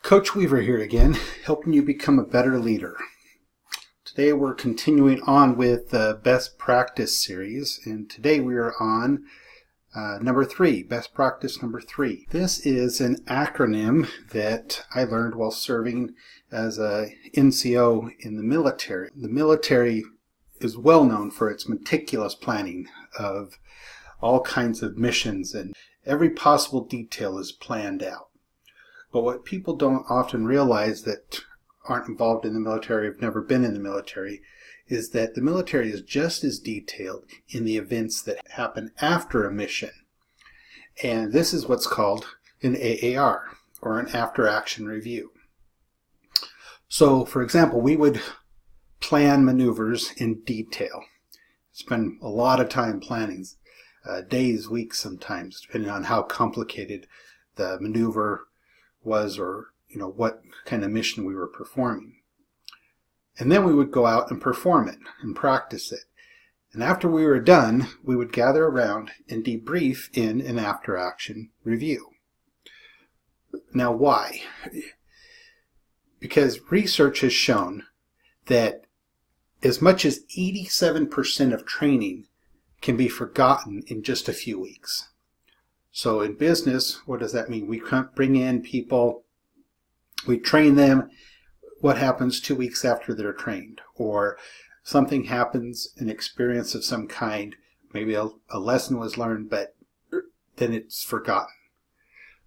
Coach Weaver here again, helping you become a better leader. Today we're continuing on with the Best Practice series, and today we are on number 3, Best Practice number 3. This is an acronym that I learned while serving as a NCO in the military. The military is well known for its meticulous planning of all kinds of missions, and every possible detail is planned out. But what people don't often realize that aren't involved in the military, have never been in the military, is that the military is just as detailed in the events that happen after a mission. And this is what's called an AAR, or an after-action review. So, for example, we would plan maneuvers in detail. Spend a lot of time planning, days, weeks sometimes, depending on how complicated the maneuver was, or what kind of mission we were performing. And then we would go out and perform it and practice it. And after we were done, we would gather around and debrief in an after-action review. Now, why? Because research has shown that as much as 87% of training can be forgotten in just a few weeks. So in business, what does that mean? We bring in people, we train them. What happens 2 weeks after they're trained? Or something happens, an experience of some kind, maybe a lesson was learned, but then it's forgotten.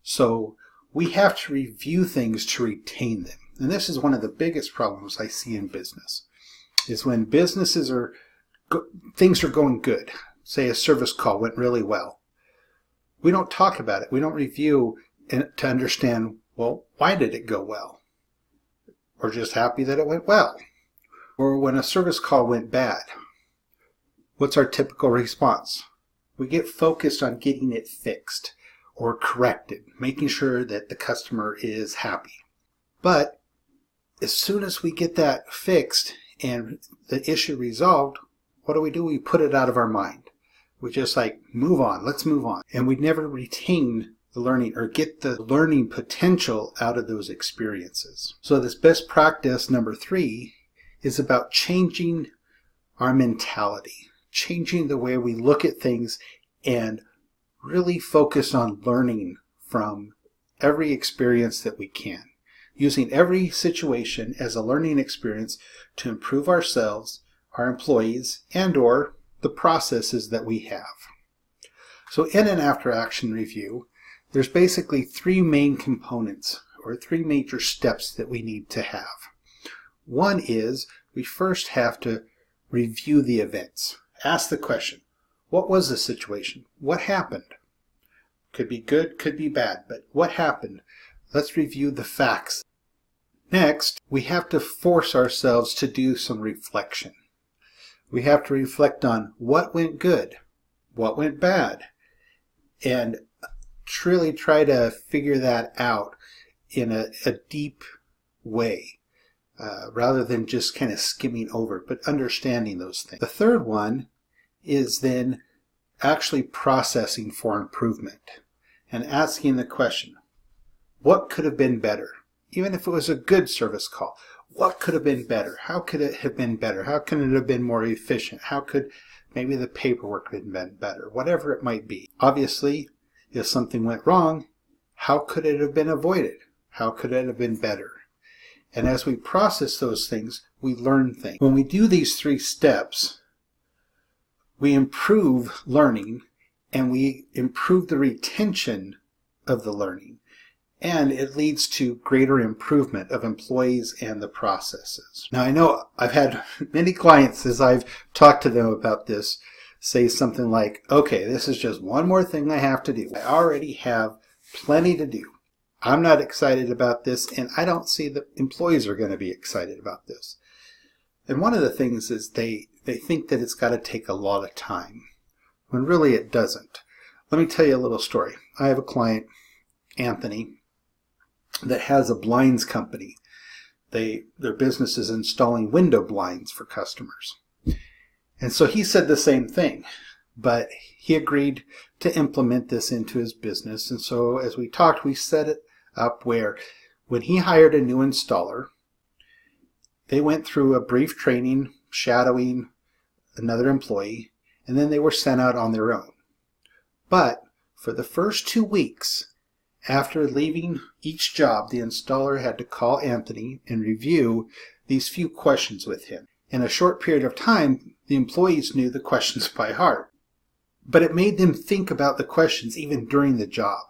So we have to review things to retain them. And this is one of the biggest problems I see in business, is when businesses things are going good. Say a service call went really well. We don't talk about it. We don't review to understand, well, why did it go well? We're just happy that it went well. Or when a service call went bad, what's our typical response? We get focused on getting it fixed or corrected, making sure that the customer is happy. But as soon as we get that fixed and the issue resolved, what do? We put it out of our mind. We just move on, let's move on. And we never retain the learning or get the learning potential out of those experiences. So this best practice number 3 is about changing our mentality, changing the way we look at things, and really focus on learning from every experience that we can, using every situation as a learning experience to improve ourselves, our employees, and/or the processes that we have. So in an after-action review, there's basically 3 main components, or 3 major steps that we need to have. One is we first have to review the events. Ask the question, what was the situation? What happened? Could be good, could be bad, but what happened? Let's review the facts. Next, we have to force ourselves to do some reflection. We have to reflect on what went good, what went bad, and truly try to figure that out in a deep way, rather than just kind of skimming over, but understanding those things. The third one is then actually processing for improvement and asking the question, what could have been better? Even if it was a good service call, what could have been better? How could it have been better? How could it have been more efficient? How could maybe the paperwork have been better? Whatever it might be. Obviously, if something went wrong, how could it have been avoided? How could it have been better? And as we process those things, we learn things. When we do these 3 steps, we improve learning and we improve the retention of the learning. And it leads to greater improvement of employees and the processes. Now, I know I've had many clients, as I've talked to them about this, say something like, okay, this is just one more thing I have to do. I already have plenty to do. I'm not excited about this, and I don't see that employees are going to be excited about this. And one of the things is they think that it's got to take a lot of time, when really it doesn't. Let me tell you a little story. I have a client, Anthony, that has a blinds company. Their business is installing window blinds for customers. And so he said the same thing, but he agreed to implement this into his business. And so as we talked, we set it up where When he hired a new installer, they went through a brief training, shadowing another employee, and then they were sent out on their own. But for the first 2 weeks, after leaving each job, the installer had to call Anthony and review these few questions with him. In a short period of time, the employees knew the questions by heart. But it made them think about the questions even during the job.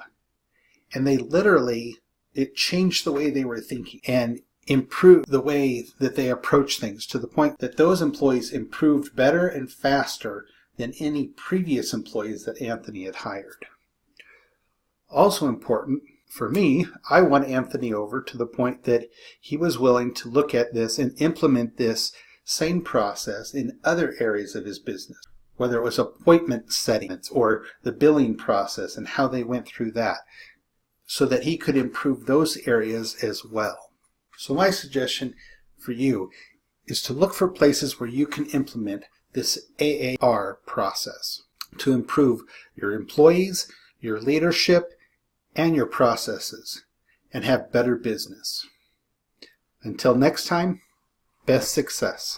And it changed the way they were thinking and improved the way that they approach things, to the point that those employees improved better and faster than any previous employees that Anthony had hired. Also important for me, I won Anthony over to the point that he was willing to look at this and implement this same process in other areas of his business, whether it was appointment settings or the billing process and how they went through that, so that he could improve those areas as well. So my suggestion for you is to look for places where you can implement this AAR process to improve your employees, your leadership, and your processes, and have better business. Until next time, best success.